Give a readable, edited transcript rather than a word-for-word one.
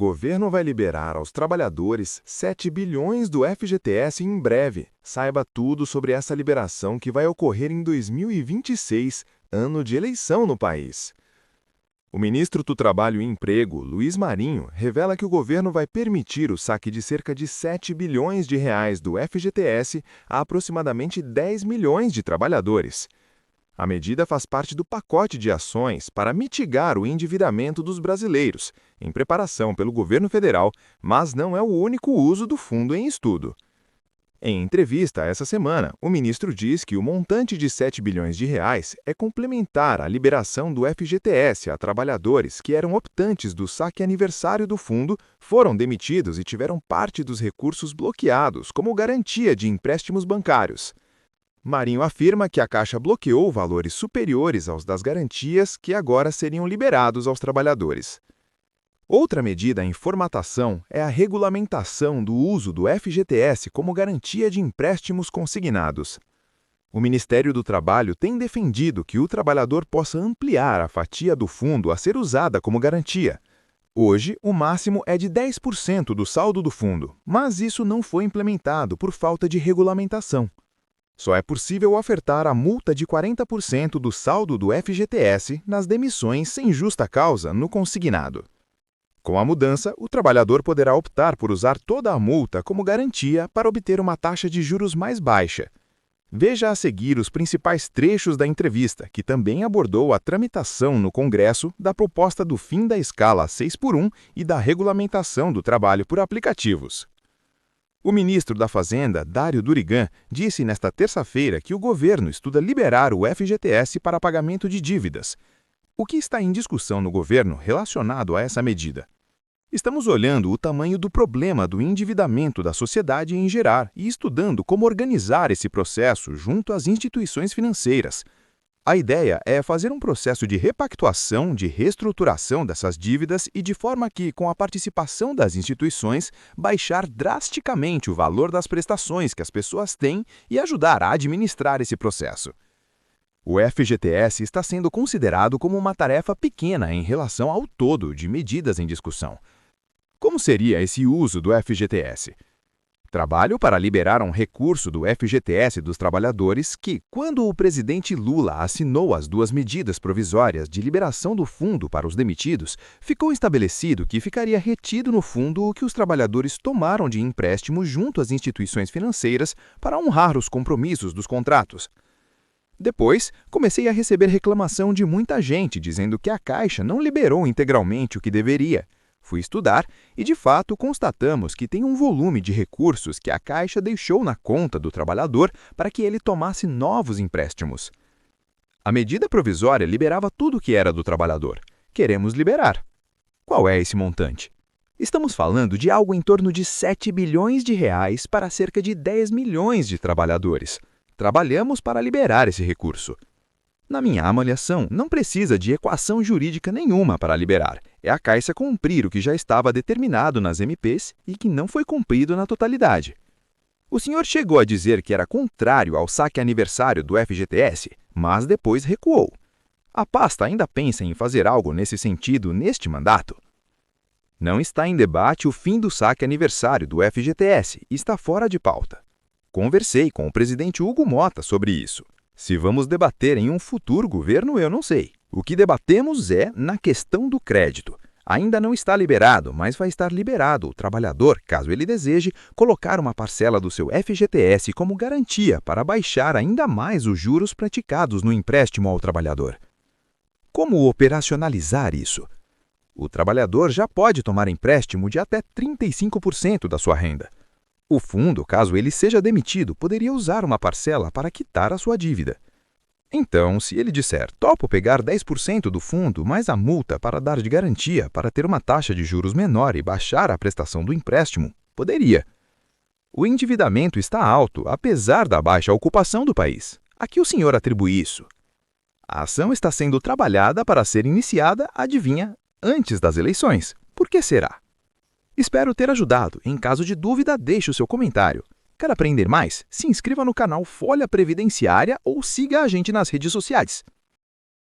Governo vai liberar aos trabalhadores 7 bilhões do FGTS em breve. Saiba tudo sobre essa liberação que vai ocorrer em 2026, ano de eleição no país. O ministro do Trabalho e Emprego, Luiz Marinho, revela que o governo vai permitir o saque de cerca de 7 bilhões de reais do FGTS a aproximadamente 10 milhões de trabalhadores. A medida faz parte do pacote de ações para mitigar o endividamento dos brasileiros, em preparação pelo governo federal, mas não é o único uso do fundo em estudo. Em entrevista essa semana, o ministro diz que o montante de 7 bilhões de reais é complementar à liberação do FGTS a trabalhadores que eram optantes do saque aniversário do fundo, foram demitidos e tiveram parte dos recursos bloqueados como garantia de empréstimos bancários. Marinho afirma que a Caixa bloqueou valores superiores aos das garantias que agora seriam liberados aos trabalhadores. Outra medida em formatação é a regulamentação do uso do FGTS como garantia de empréstimos consignados. O Ministério do Trabalho tem defendido que o trabalhador possa ampliar a fatia do fundo a ser usada como garantia. Hoje, o máximo é de 10% do saldo do fundo, mas isso não foi implementado por falta de regulamentação. Só é possível ofertar a multa de 40% do saldo do FGTS nas demissões sem justa causa no consignado. Com a mudança, o trabalhador poderá optar por usar toda a multa como garantia para obter uma taxa de juros mais baixa. Veja a seguir os principais trechos da entrevista, que também abordou a tramitação no Congresso da proposta do fim da escala 6x1 e da regulamentação do trabalho por aplicativos. O ministro da Fazenda, Dário Durigan, disse nesta terça-feira que o governo estuda liberar o FGTS para pagamento de dívidas. O que está em discussão no governo relacionado a essa medida? Estamos olhando o tamanho do problema do endividamento da sociedade em geral e estudando como organizar esse processo junto às instituições financeiras. A ideia é fazer um processo de repactuação, de reestruturação dessas dívidas e de forma que, com a participação das instituições, baixar drasticamente o valor das prestações que as pessoas têm e ajudar a administrar esse processo. O FGTS está sendo considerado como uma tarefa pequena em relação ao todo de medidas em discussão. Como seria esse uso do FGTS? Trabalho para liberar um recurso do FGTS dos trabalhadores que, quando o presidente Lula assinou as duas medidas provisórias de liberação do fundo para os demitidos, ficou estabelecido que ficaria retido no fundo o que os trabalhadores tomaram de empréstimo junto às instituições financeiras para honrar os compromissos dos contratos. Depois, comecei a receber reclamação de muita gente dizendo que a Caixa não liberou integralmente o que deveria. Fui estudar e, de fato, constatamos que tem um volume de recursos que a Caixa deixou na conta do trabalhador para que ele tomasse novos empréstimos. A medida provisória liberava tudo o que era do trabalhador. Queremos liberar. Qual é esse montante? Estamos falando de algo em torno de 7 bilhões de reais para cerca de 10 milhões de trabalhadores. Trabalhamos para liberar esse recurso. Na minha avaliação, não precisa de equação jurídica nenhuma para liberar. É a Caixa cumprir o que já estava determinado nas MPs e que não foi cumprido na totalidade. O senhor chegou a dizer que era contrário ao saque aniversário do FGTS, mas depois recuou. A pasta ainda pensa em fazer algo nesse sentido neste mandato? Não está em debate o fim do saque aniversário do FGTS e está fora de pauta. Conversei com o presidente Hugo Motta sobre isso. Se vamos debater em um futuro governo, eu não sei. O que debatemos é na questão do crédito. Ainda não está liberado, mas vai estar liberado o trabalhador, caso ele deseje, colocar uma parcela do seu FGTS como garantia para baixar ainda mais os juros praticados no empréstimo ao trabalhador. Como operacionalizar isso? O trabalhador já pode tomar empréstimo de até 35% da sua renda. O fundo, caso ele seja demitido, poderia usar uma parcela para quitar a sua dívida. Então, se ele disser, topo pegar 10% do fundo mais a multa para dar de garantia para ter uma taxa de juros menor e baixar a prestação do empréstimo, poderia. O endividamento está alto, apesar da baixa ocupação do país. A que o senhor atribui isso? A ação está sendo trabalhada para ser iniciada, adivinha, antes das eleições. Por que será? Espero ter ajudado. Em caso de dúvida, deixe o seu comentário. Quer aprender mais? Se inscreva no canal Folha Previdenciária ou siga a gente nas redes sociais.